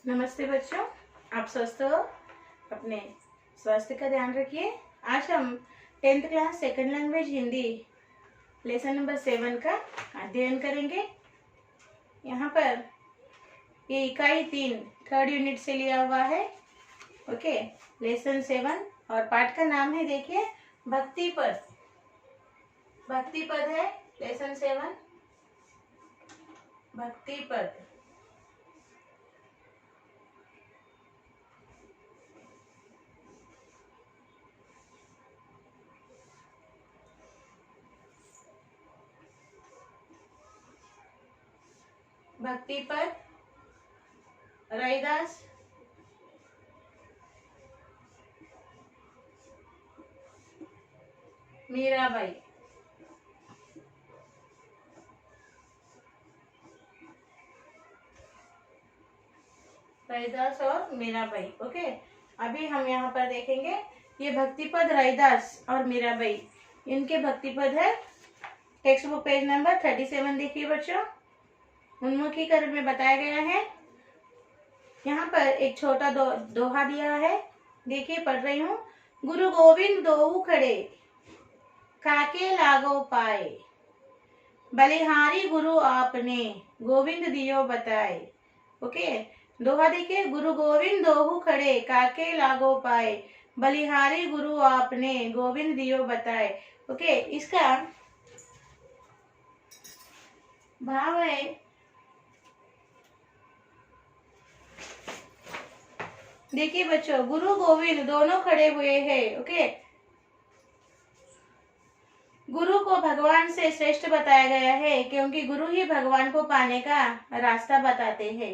नमस्ते बच्चों, आप स्वस्थ हो? अपने स्वास्थ्य का ध्यान रखिए। आज हम 10th class second language Hindi lesson number 7 का अध्ययन करेंगे। यहाँ पर ये इकाई 3 थर्ड यूनिट से लिया हुआ है। ओके, लेसन 7 और पाठ का नाम है, देखिए, भक्ति पद। भक्ति पद है लेसन 7, भक्ति पद। भक्ति पद रैदास, मीराबाई। रैदास और मीराबाई। ओके, अभी हम यहाँ पर देखेंगे ये भक्ति पद रैदास और मीराबाई, इनके भक्ति पद है। टेक्स्ट बुक पेज नंबर 37 देखिए बच्चों, उन्मुखीकरण में बताया गया है। यहाँ पर एक छोटा दोहा दिया है, देखिए, पढ़ रही हूँ। गुरु गोविंद दोहु खड़े, काके लागो पाए, बलिहारी गुरु आपने, गोविंद दियो बताए। ओके, दोहा देखिए, गुरु गोविंद दोहु खड़े, काके लागो पाए, बलिहारी गुरु आपने, गोविंद दियो बताए। ओके, इसका भाव है, देखिए बच्चों, गुरु गोविंद दोनों खड़े हुए हैं। ओके, गुरु को भगवान से श्रेष्ठ बताया गया है क्योंकि गुरु ही भगवान को पाने का रास्ता बताते हैं।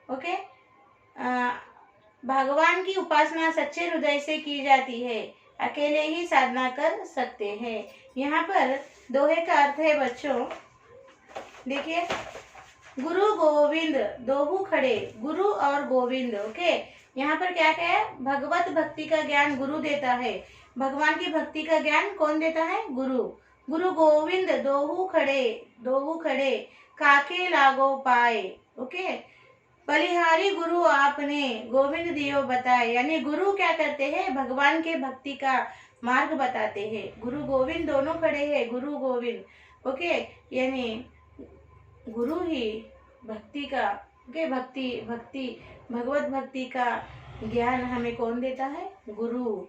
ओके, भगवान की उपासना सच्चे हृदय से की जाती है, अकेले ही साधना कर सकते हैं। यहाँ पर दोहे का अर्थ है बच्चों, देखिए, गुरु गोविंद दोहु खड़े, गुरु और गोविंद। ओके, यहाँ पर क्या क्या है? भगवत भक्ति का ज्ञान गुरु देता है। भगवान की भक्ति का ज्ञान कौन देता है? गुरु। गुरु गोविंद दोहु खड़े, काके लागो पाए। ओके, बलिहारी गुरु आपने, गोविंद दियो बताए। यानी गुरु क्या करते हैं? भगवान के भक्ति का मार्ग बताते हैं। गुरु गोविंद दोनों खड़े हैं, गुरु गोविंद। ओके, यानी गुरु ही भक्ति का, ओके, भक्ति भगवत भक्ति का ज्ञान हमें कौन देता है? गुरु।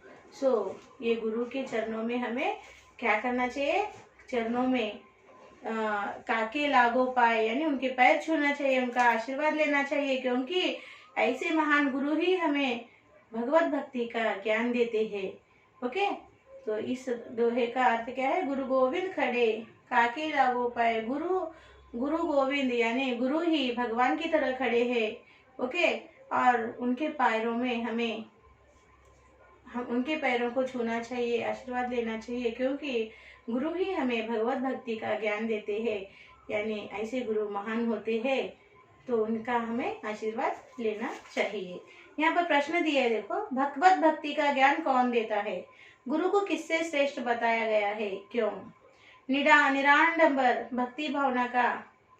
ये गुरु के चरणों में हमें क्या करना चाहिए? चरणों में काके लागो पाए, यानी उनके पैर छूना चाहिए, उनका आशीर्वाद लेना चाहिए, क्योंकि ऐसे महान गुरु ही हमें भगवत भक्ति का ज्ञान देते हैं। ओके, तो इस दोहे का अर्थ क्या है? गुरु गोविंद खड़े, काके लागो पाए। गुरु गोविंद यानी गुरु ही भगवान की तरह खड़े हैं। ओके, और उनके पैरों में हम उनके पैरों को छूना चाहिए, आशीर्वाद लेना चाहिए, क्योंकि गुरु ही हमें भगवत भक्ति का ज्ञान देते हैं। यानी ऐसे गुरु महान होते हैं, तो उनका हमें आशीर्वाद लेना चाहिए। यहाँ पर प्रश्न दिया है, देखो, भगवत भक्ति का ज्ञान कौन देता है? गुरु को किससे श्रेष्ठ बताया गया है? क्यों? निराडंबर भक्ति भावना का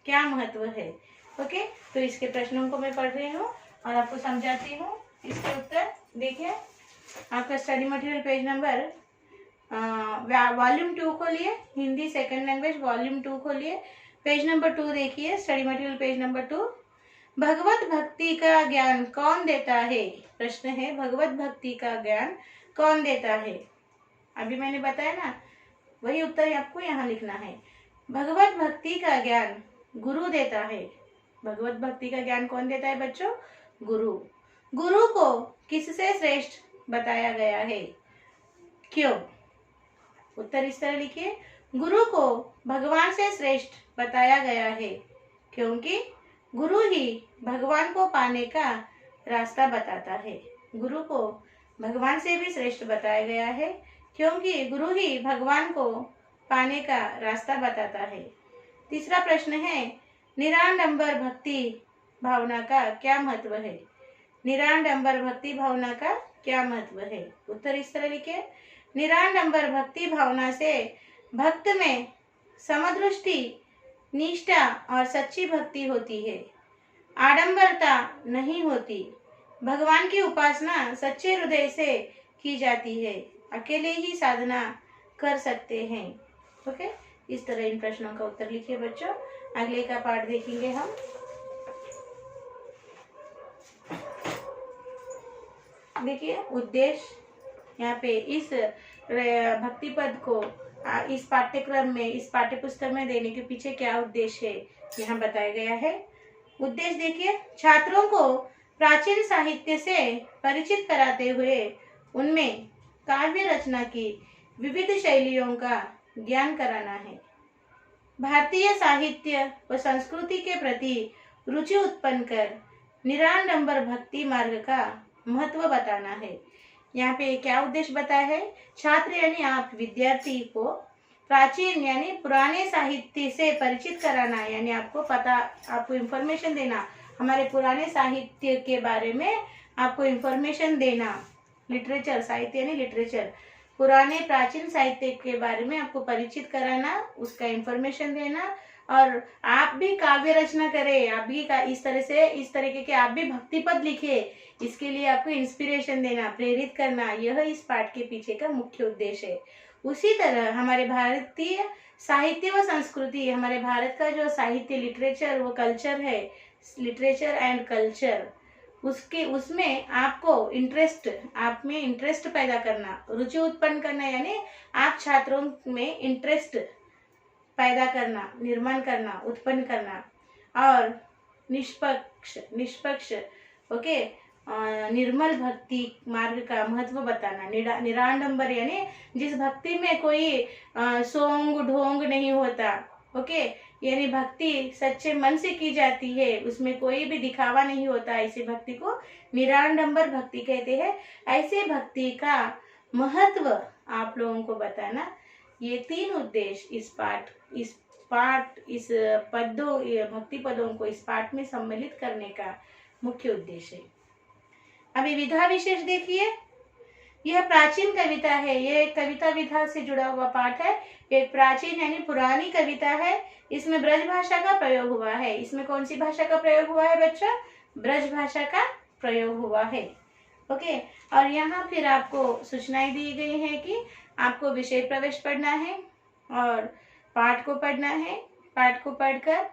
क्या महत्व है? ओके, तो इसके प्रश्नों को मैं पढ़ रही हूँ और आपको समझाती हूँ। इसके उत्तर देखिए, आपका study material page number volume 2 खोलिए, हिंदी सेकंड लैंग्वेज वॉल्यूम 2 खोलिए, पेज नंबर 2 देखिए, स्टडी मटेरियल पेज नंबर 2। भगवत भक्ति का ज्ञान कौन देता है? प्रश्न है, भगवत भक्ति का ज्ञान कौन देता है? अभी मैंने बताया ना, वही उत्तर आपको यहाँ लिखना है। भगवत भक्ति का ज्ञान गुरु देता है। भगवत भक्ति का ज्ञान कौन देता है बच्चों? गुरु। गुरु को किससे श्रेष्ठ बताया गया है? क्यों? उत्तर इस तरह लिखिए, गुरु को भगवान से श्रेष्ठ बताया गया है क्योंकि गुरु ही भगवान को पाने का रास्ता बताता है। गुरु को भगवान से भी श्रेष्ठ बताया गया है क्योंकि गुरु ही भगवान को पाने का रास्ता बताता है। तीसरा प्रश्न है, निराडंबर भक्ति भावना का क्या महत्व है? निराडंबर भक्ति भावना का क्या महत्व है? उत्तर इस तरह लिखिए, निराडंबर भक्ति भावना से भक्त में समदृष्टि, निष्ठा और सच्ची भक्ति होती है। आडंबरता नहीं होती। भगवान की उपासना सच्चे हृदय से की जाती है, अकेले ही साधना कर सकते हैं। ओके, इस तरह इन प्रश्नों का उत्तर लिखिए बच्चों। अगले का पाठ देखेंगे हम। देखिए उद्देश्य, यहाँ पे इस भक्ति पद को इस पाठ्यक्रम में, इस पाठ्य पुस्तक में देने के पीछे क्या उद्देश्य है, यहाँ बताया गया है। उद्देश्य देखिए, छात्रों को प्राचीन साहित्य से परिचित कराते हुए उनमें काव्य रचना की विविध शैलियों का ज्ञान कराना है। भारतीय साहित्य व संस्कृति के प्रति रुचि उत्पन्न कर निराडंबर भक्ति मार्ग का महत्व बताना है। यहाँ पे क्या उद्देश्य बताया है? छात्र यानी आप विद्यार्थी को प्राचीन यानी पुराने साहित्य से परिचित कराना, यानी आपको पता, आपको इंफॉर्मेशन देना, हमारे पुराने साहित्य के बारे में आपको इंफॉर्मेशन देना। लिटरेचर, साहित्य यानी लिटरेचर, पुराने प्राचीन साहित्य के बारे में आपको परिचित कराना, उसका इंफॉर्मेशन देना। और आप भी काव्य रचना करें, आप भी इस तरीके के आप भी भक्ति पद लिखे, इसके लिए आपको इंस्पिरेशन देना, प्रेरित करना, यह इस पाठ के पीछे का मुख्य उद्देश्य है। उसी तरह हमारे भारतीय साहित्य व संस्कृति, हमारे भारत का जो साहित्य, लिटरेचर, वो कल्चर है, लिटरेचर एंड कल्चर, उसमें आपको इंटरेस्ट, आप में इंटरेस्ट पैदा करना, रुचि उत्पन्न करना, यानी आप छात्रों में इंटरेस्ट पैदा करना, निर्माण करना, उत्पन्न करना। और निष्पक्ष ओके, निर्मल भक्ति मार्ग का महत्व बताना। निराडंबर यानी जिस भक्ति में कोई सोंग ढोंग नहीं होता। ओके, यानी भक्ति सच्चे मन से की जाती है, उसमें कोई भी दिखावा नहीं होता, ऐसी भक्ति को निराडंबर भक्ति कहते हैं। ऐसे भक्ति का महत्व आप लोगों को बताना। ये 3 उद्देश्य इस पदों, भक्ति पदों को इस पाठ में सम्मिलित करने का मुख्य उद्देश्य है। अभी विधा विशेष देखिए, यह प्राचीन कविता है, यह एक कविता विधा से जुड़ा हुआ पाठ है। एक प्राचीन यानी पुरानी कविता है, इसमें ब्रज भाषा का प्रयोग हुआ है। इसमें कौन सी भाषा का प्रयोग हुआ है बच्चा? ब्रज भाषा का प्रयोग हुआ है। ओके, और यहाँ फिर आपको सूचनाएं दी गई है कि आपको विषय प्रवेश पढ़ना है और पाठ को पढ़ना है। पाठ को पढ़कर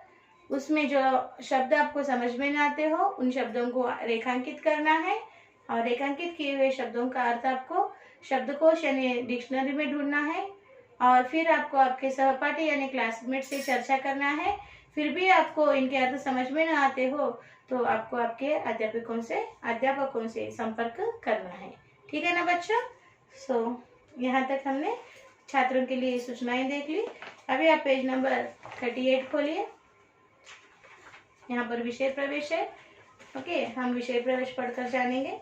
उसमें जो शब्द आपको समझ में नहीं आते हो, उन शब्दों को रेखांकित करना है और रेखांकित किए हुए शब्दों का अर्थ आपको शब्दकोश यानी डिक्शनरी में ढूंढना है। और फिर आपको आपके सहपाठी यानी क्लासमेट से चर्चा करना है। फिर भी आपको इनके अर्थ समझ में ना आते हो तो आपको आपके अध्यापकों से संपर्क करना है। ठीक है ना बच्चों? सो यहाँ तक हमने छात्रों के लिए सूचनाएं देख ली। अभी आप पेज नंबर 38 खोलिए। यहाँ पर विषय प्रवेश है। ओके, हम विषय प्रवेश पढ़कर जानेंगे।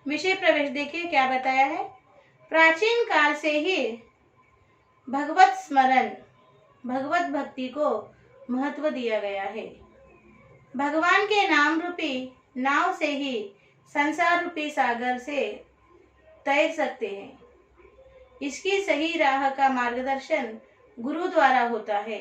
विषय प्रवेश देखिए क्या बताया है। प्राचीन काल से ही भगवत स्मरण, भगवत भक्ति को महत्व दिया गया है। भगवान के नाम रूपी नाव से ही संसार रूपी सागर से तैर सकते हैं। इसकी सही राह का मार्गदर्शन गुरु द्वारा होता है।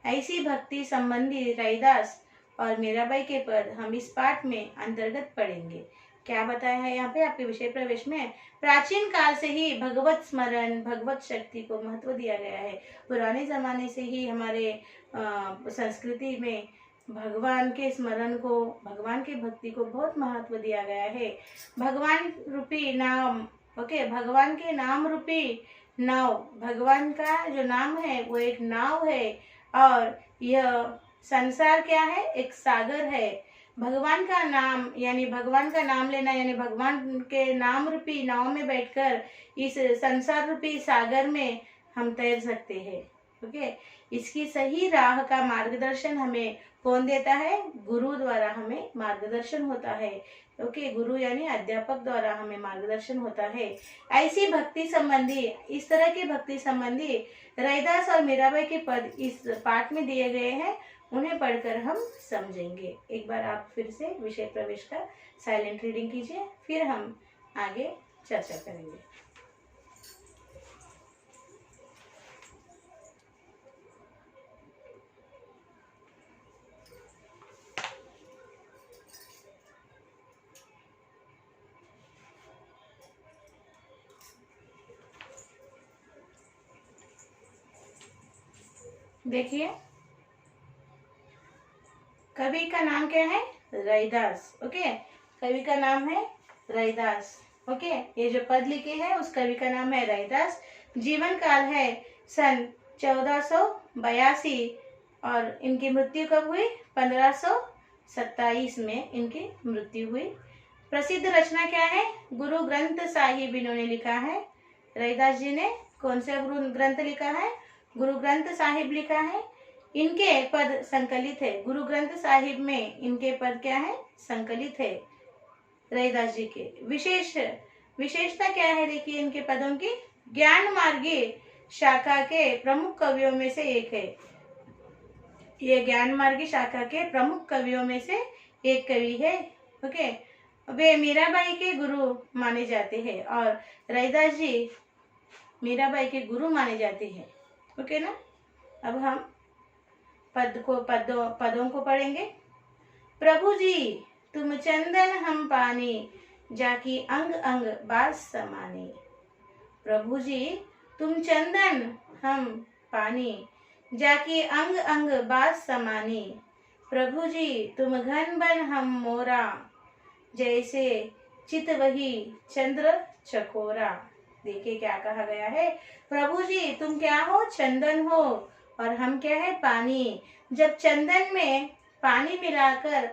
ऐसी भक्ति संबंधी रैदास और मीराबाई के पद हम इस पाठ में अंतर्गत पढ़ेंगे। क्या बताया है यहाँ पे आपके विषय प्रवेश में? प्राचीन काल से ही भगवत स्मरण, भगवत शक्ति को महत्व दिया गया है। पुराने जमाने से ही हमारे संस्कृति में भगवान के स्मरण को, भगवान की भक्ति को बहुत महत्व दिया गया है। भगवान रूपी नाम, ओके, भगवान के नाम रूपी नाव, भगवान का जो नाम है वो एक नाव है और यह संसार क्या है? एक सागर है। भगवान का नाम यानी भगवान का नाम लेना, यानी भगवान के नाम रूपी नाव में बैठकर इस संसार रूपी सागर में हम तैर सकते हैं। ओके, इसकी सही राह का मार्गदर्शन हमें कौन देता है? गुरु द्वारा हमें मार्गदर्शन होता है। ओके, गुरु यानी अध्यापक द्वारा हमें मार्गदर्शन होता है। ऐसी भक्ति संबंधी, इस तरह की भक्ति संबंधी रैदास और मीराबाई के पद इस पाठ में दिए गए हैं, उन्हें पढ़कर हम समझेंगे। एक बार आप फिर से विषय प्रवेश का साइलेंट रीडिंग कीजिए, फिर हम आगे चर्चा करेंगे। देखिए कवि का नाम क्या है? रैदास। ओके, कवि का नाम है रैदास। ओके, ये जो पद लिखे हैं उस कवि का नाम है रैदास। जीवन काल है सन 1482 और इनकी मृत्यु कब हुई? 1527 में इनकी मृत्यु हुई। प्रसिद्ध रचना क्या है? गुरु ग्रंथ साहिब इन्होंने लिखा है। रैदास जी ने कौन सा गुरु ग्रंथ लिखा है? गुरु ग्रंथ साहिब लिखा है। इनके पद संकलित है। गुरु ग्रंथ साहिब में इनके पद क्या है? संकलित है रैदास जी के। विशेषता क्या है? देखिए इनके पदों की। ज्ञान मार्गी शाखा के प्रमुख कवियों में से एक है। ये ज्ञान मार्गी शाखा के प्रमुख कवियों में से एक कवि है। ओके, वे मीराबाई के गुरु माने जाते हैं और रैदास जी मीराबाई के गुरु माने जाते हैं। ओके ना। अब हम पदों को पढ़ेंगे। प्रभु जी तुम चंदन हम पानी, जाकी अंग अंग बास समानी। प्रभु जी तुम चंदन हम पानी, जाकी अंग अंग बास समानी। प्रभु जी तुम घन बन हम मोरा, जैसे चित वही चंद्र चकोरा। देखिए क्या कहा गया है। प्रभु जी तुम क्या हो? चंदन हो और हम क्या है? पानी। जब चंदन में पानी मिलाकर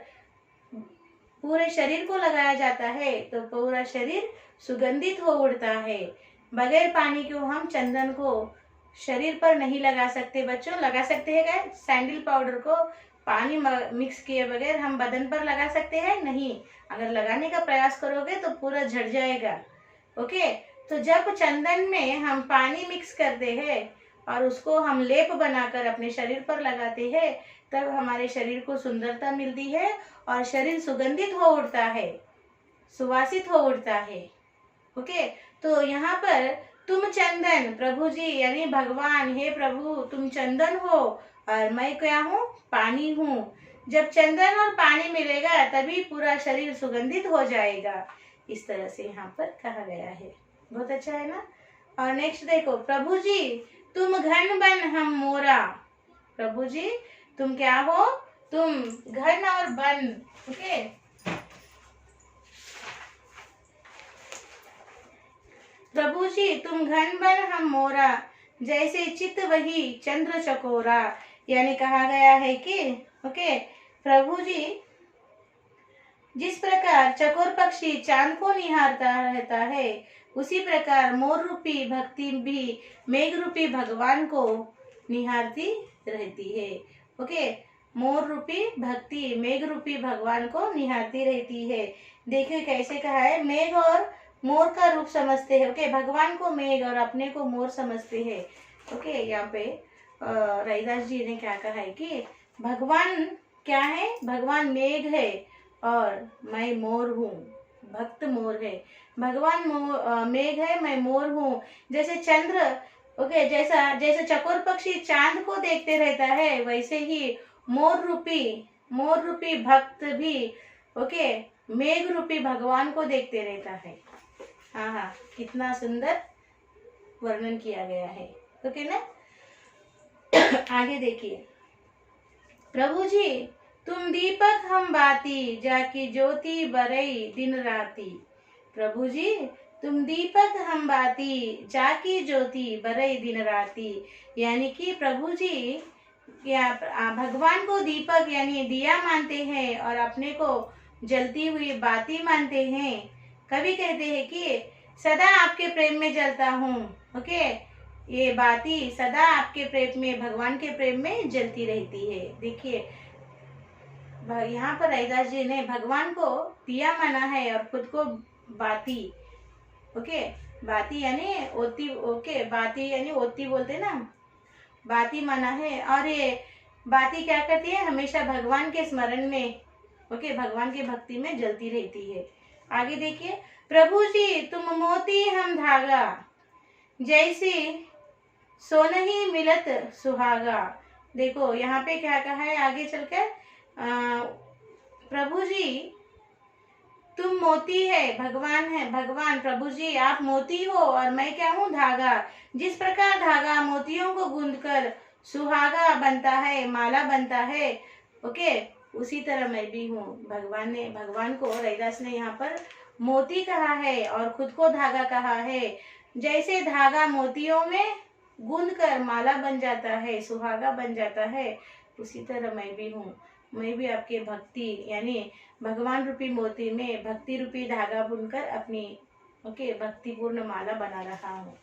पूरे शरीर को लगाया जाता है तो पूरा शरीर सुगंधित हो उठता है। बगैर पानी के हम चंदन को शरीर पर नहीं लगा सकते। बच्चों लगा सकते हैं क्या? सैंडल पाउडर को पानी मिक्स किए बगैर हम बदन पर लगा सकते हैं? नहीं। अगर लगाने का प्रयास करोगे तो पूरा झड़ जाएगा। ओके, तो जब चंदन में हम पानी मिक्स करते हैं और उसको हम लेप बनाकर अपने शरीर पर लगाते हैं तब हमारे शरीर को सुंदरता मिलती है और शरीर सुगंधित हो उठता है, सुवासित हो उठता है। ओके, तो यहाँ पर तुम चंदन, प्रभु जी यानी भगवान, हे प्रभु तुम चंदन हो और मैं क्या हूँ? पानी हूँ। जब चंदन और पानी मिलेगा तभी पूरा शरीर सुगंधित हो जाएगा। इस तरह से यहाँ पर कहा गया है। बहुत अच्छा है ना। और नेक्स्ट देखो, प्रभु जी तुम घन बन हम मोरा। प्रभु जी तुम क्या हो? तुम घन और बन। ओके, प्रभु जी तुम घन बन हम मोरा, जैसे चित वही चंद्र चकोरा। यानी कहा गया है कि ओके, प्रभु जी जिस प्रकार चकोर पक्षी चांद को निहारता रहता है उसी प्रकार मोर रूपी भक्ति भी मेघ रूपी भगवान को निहारती रहती है। ओके, मोर रूपी भक्ति मेघ रूपी भगवान को निहारती रहती है। देखिए कैसे कहा है, मेघ और मोर का रूप समझते हैं। ओके, भगवान को मेघ और अपने को मोर समझते हैं। ओके, यहाँ पे रैदास जी ने क्या कहा है कि भगवान क्या है? भगवान मेघ है और मैं मोर हूँ। भक्त मोर है, भगवान मेघ है, मैं मोर हूँ। जैसे चंद्र, ओके, जैसे चकोर पक्षी चांद को देखते रहता है वैसे ही मोर रूपी भक्त भी ओके मेघ रूपी भगवान को देखते रहता है। हाँ, कितना सुंदर वर्णन किया गया है। ओके ना। आगे देखिए, प्रभु जी तुम दीपक हम बाती, जाकी ज्योति बरई दिन राती। प्रभु जी तुम दीपक हम बाती, जाकी ज्योति बरई दिन राती। यानी कि प्रभु जी या भगवान को दीपक यानी दिया मानते हैं और अपने को जलती हुई बाती मानते हैं। कवि कहते हैं कि सदा आपके प्रेम में जलता हूँ। ओके, ये बाती सदा आपके प्रेम में, भगवान के प्रेम में जलती रहती है। देखिए यहाँ पर रैदास जी ने भगवान को दिया माना है और खुद को बाती। ओके, बाती यानी ओती। ओके, बाती यानी ओती बोलते ना, बाती माना है। और ये बाती क्या करती है? हमेशा भगवान के स्मरण में, ओके, भगवान की भक्ति में जलती रहती है। आगे देखिए, प्रभु जी तुम मोती हम धागा, जैसे सोनही मिलत सुहागा। देखो यहाँ पे क्या कहा है आगे चलकर, प्रभु जी तुम मोती है, भगवान प्रभु जी आप मोती हो और मैं क्या हूँ? धागा। जिस प्रकार धागा मोतियों को गूंथकर सुहागा बनता है, माला बनता है। ओके, उसी तरह मैं भी हूँ। भगवान को रैदास ने यहाँ पर मोती कहा है और खुद को धागा कहा है। जैसे धागा मोतियों में गूंद कर माला बन जाता है, सुहागा बन जाता है, उसी तरह मैं भी हूँ। मैं भी आपके भक्ति यानी भगवान रूपी मोती में भक्ति रूपी धागा बुनकर अपनी भक्तिपूर्ण माला बना रहा हूँ।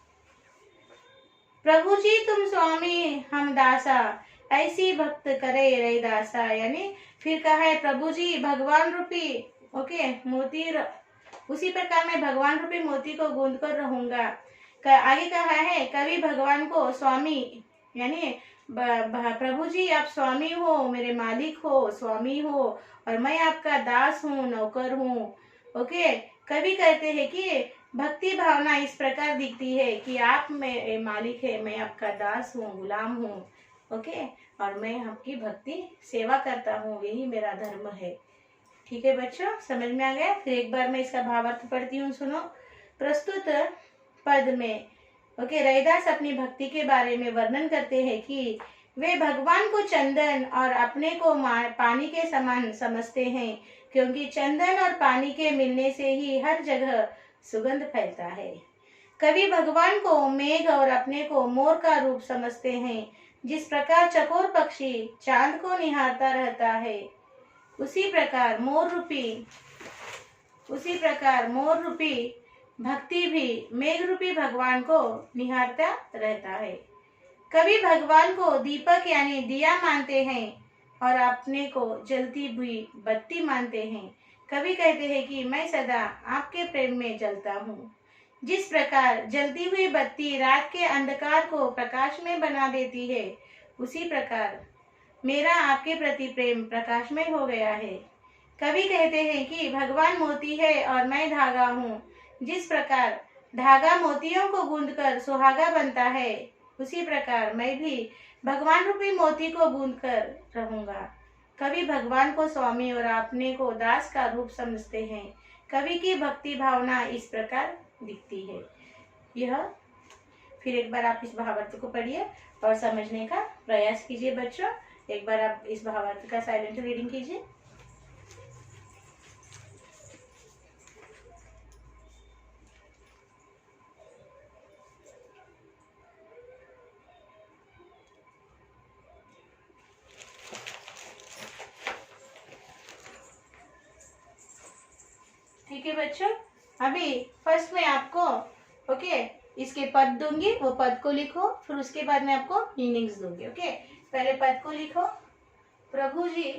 प्रभु जी तुम स्वामी हम दासा, ऐसी भक्त करे रैदासा। यानी फिर कहा है प्रभु जी भगवान रूपी मोती उसी प्रकार मैं भगवान रूपी मोती को गूंद कर रहूंगा। आगे कहा है कभी भगवान को स्वामी यानी प्रभु जी आप स्वामी हो, मेरे मालिक हो, स्वामी हो, और मैं आपका दास हूँ, नौकर हूँ। ओके, कभी कहते हैं कि भक्ति भावना इस प्रकार दिखती है कि आप मेरे मालिक है, मैं आपका दास हूँ, गुलाम हूँ। ओके, और मैं आपकी भक्ति सेवा करता हूँ, यही मेरा धर्म है। ठीक है बच्चों, समझ में आ गया? फिर एक बार मैं इसका भावार्थ पढ़ती हूँ, सुनो। प्रस्तुत पद में रैदास अपनी भक्ति के बारे में वर्णन करते हैं कि वे भगवान को चंदन और अपने को पानी के समान समझते हैं, क्योंकि चंदन और पानी के मिलने से ही हर जगह सुगंध फैलता है। कभी भगवान को मेघ और अपने को मोर का रूप समझते हैं। जिस प्रकार चकोर पक्षी चांद को निहारता रहता है, उसी प्रकार मोर रूपी भक्ति भी मेघ रूपी भगवान को निहारता रहता है। कभी भगवान को दीपक यानी दिया मानते हैं और अपने को जलती हुई बत्ती मानते हैं। कभी कहते हैं कि मैं सदा आपके प्रेम में जलता हूँ। जिस प्रकार जलती हुई बत्ती रात के अंधकार को प्रकाश में बना देती है, उसी प्रकार मेरा आपके प्रति प्रेम प्रकाशमय हो गया है। कभी कहते हैं कि भगवान मोती है और मैं धागा हूँ। जिस प्रकार धागा मोतियों को गूंदकर सुहागा बनता है, उसी प्रकार मैं भी भगवान रूपी मोती को गूंद कर रहूंगा। कभी भगवान को स्वामी और अपने को दास का रूप समझते हैं। कभी की भक्ति भावना इस प्रकार दिखती है। यह फिर एक बार आप इस भावार्थ को पढ़िए और समझने का प्रयास कीजिए बच्चों। एक बार आप इस भावार्थ का साइलेंट रीडिंग कीजिए। ठीक है बच्चों, अभी फर्स्ट में आपको इसके पद दूंगी, वो पद को लिखो, फिर उसके बाद मैं आपको मीनिंग्स दूंगी। ओके, पहले पद को लिखो। प्रभु जी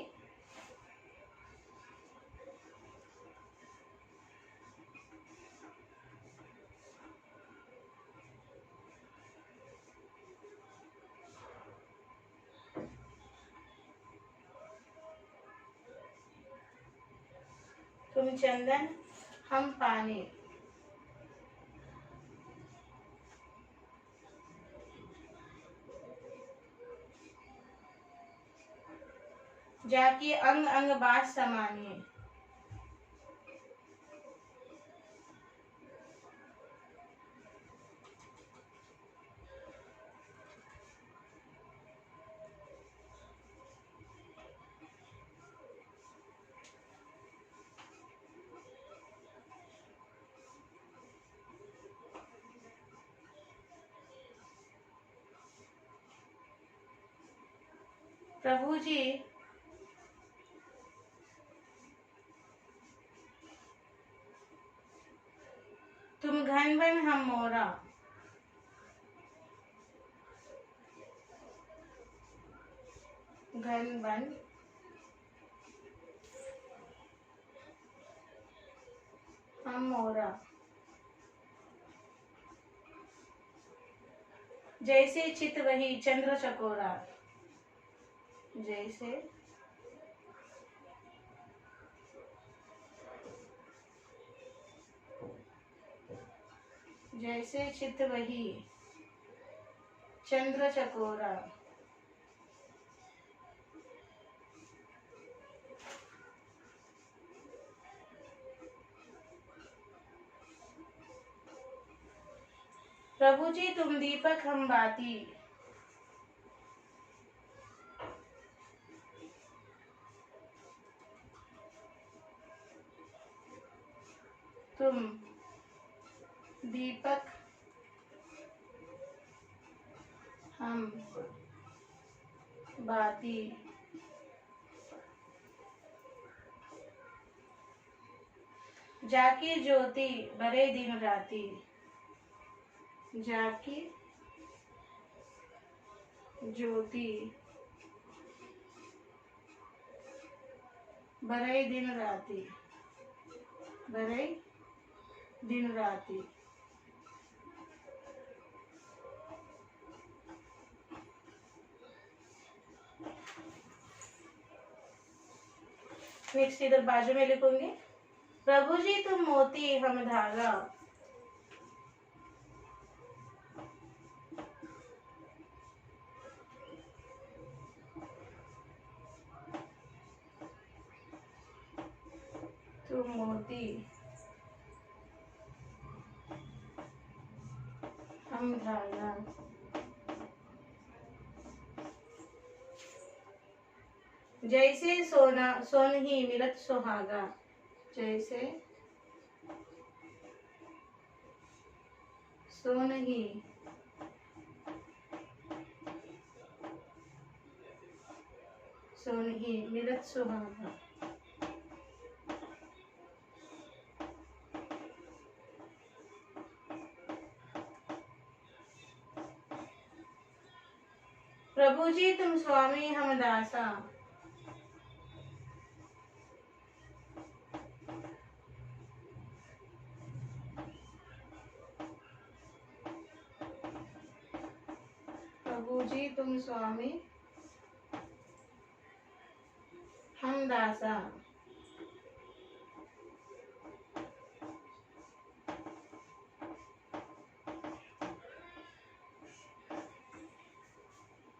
तुम चंदन हम पानी, जाकी अंग अंग बात समानिए। प्रभु जी तुम घन बन हम मोरा, घन बन हम मोरा, जैसे चित वही चंद्र चकोरा, जैसे चित वही चंद्र चकोरा। प्रभु जी तुम दीपक हम बाती, तुम दीपक हम बाती, जाकी ज्योति बरे दिन राती, जाकी ज्योति बरे दिन राती, बरे दिन राती। नेक्स्ट इधर बाजू में लिखूंगी, प्रभु जी तुम मोती हम धागा, तुम मोती हम धागा, जैसे सोना सोन ही मिलत सुहागा, जैसे सोन ही सोन ही मिलत सुहागा। प्रभु जी तुम स्वामी हम दासा, प्रभु जी तुम स्वामी हम दासा,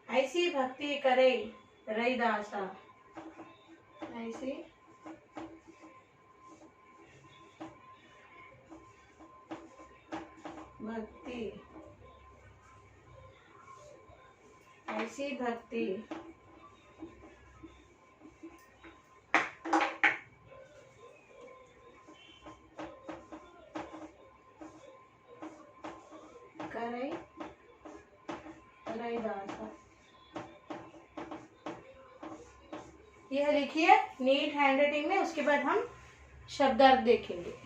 ऐसी भक्ति करे रैदासा, ऐसी भक्ति, ऐसी भक्ति करे रैदासा। यह लिखिए नीट हैंड राइटिंग में, उसके बाद हम शब्दार्थ देखेंगे।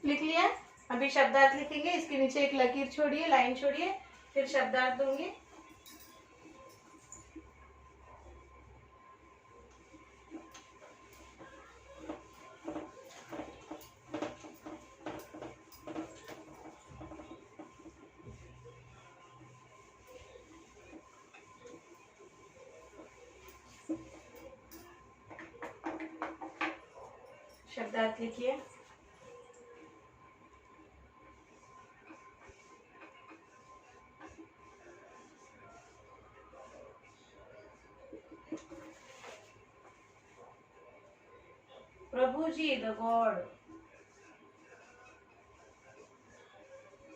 लिख लिया। अभी शब्दार्थ लिखेंगे, इसके नीचे एक लकीर छोड़िए, लाइन छोड़िए, फिर शब्दार्थ दूंगी। शब्दार्थ लिखिए। प्रभु जी द गॉड,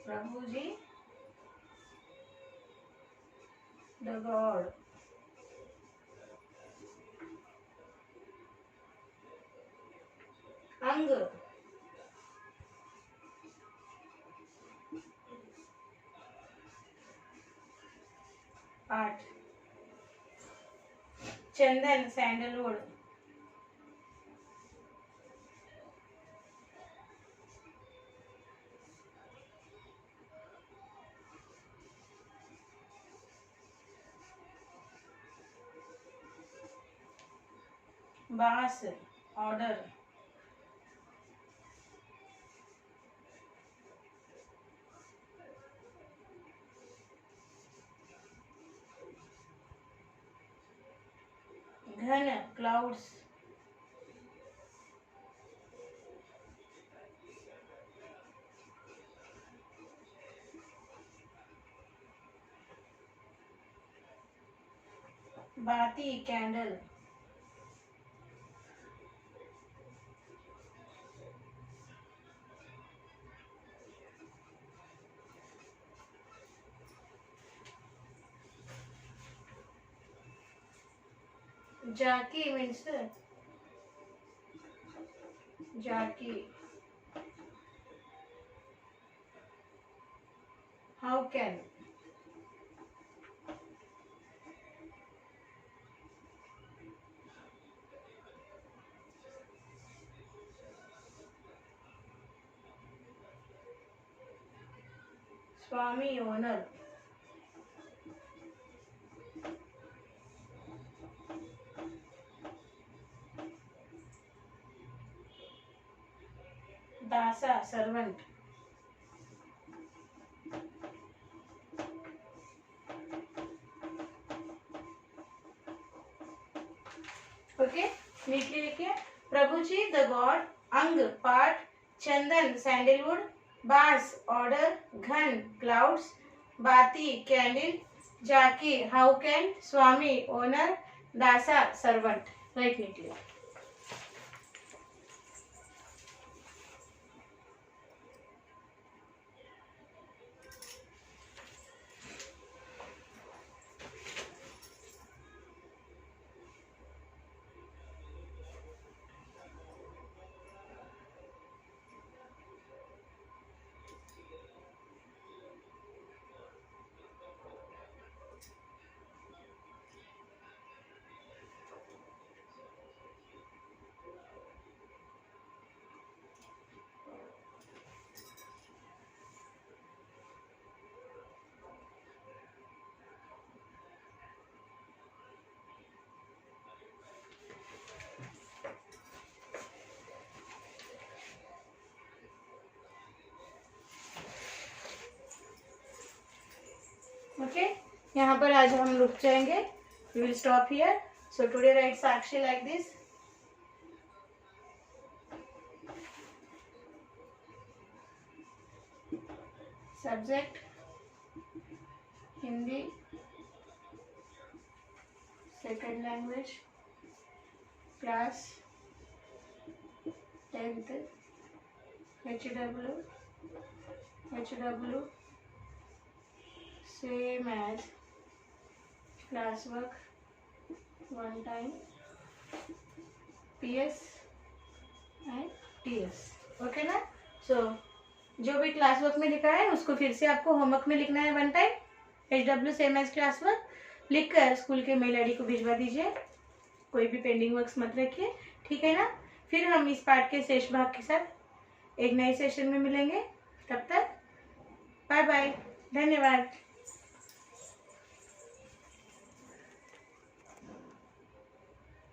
प्रभु जी द गॉड अंग 8 चंदन सैंडलवुड 12 ऑर्डर घन क्लाउड्स 12 कैंडल जाकी मीन्स जाकी हाउ कैन स्वामी ओनर दासा सर्वेंट ओके नीटली लिखिए प्रभु जी द गॉड अंग पाठ चंदन सैंडलवुड बांस ऑर्डर घन क्लाउड्स बाती कैंडल जाकी हाउ कैन स्वामी ओनर दासा सर्वेंट राइट नीटली ओके यहाँ पर आज हम रुक जाएंगे we will stop here so today right Sakshi like this subject Hindi second language class 10th HW same as classwork one time PS and TS okay ना सो जो भी क्लास वर्क में लिखा है उसको फिर से आपको होमवर्क में लिखना है one time HW same as class work लिखकर स्कूल के मेल आईडी को भिजवा दीजिए कोई भी पेंडिंग वर्क्स मत रखिए ठीक है ना फिर हम इस पार्ट के शेष भाग के साथ एक नए सेशन में मिलेंगे तब तक बाय बाय धन्यवाद।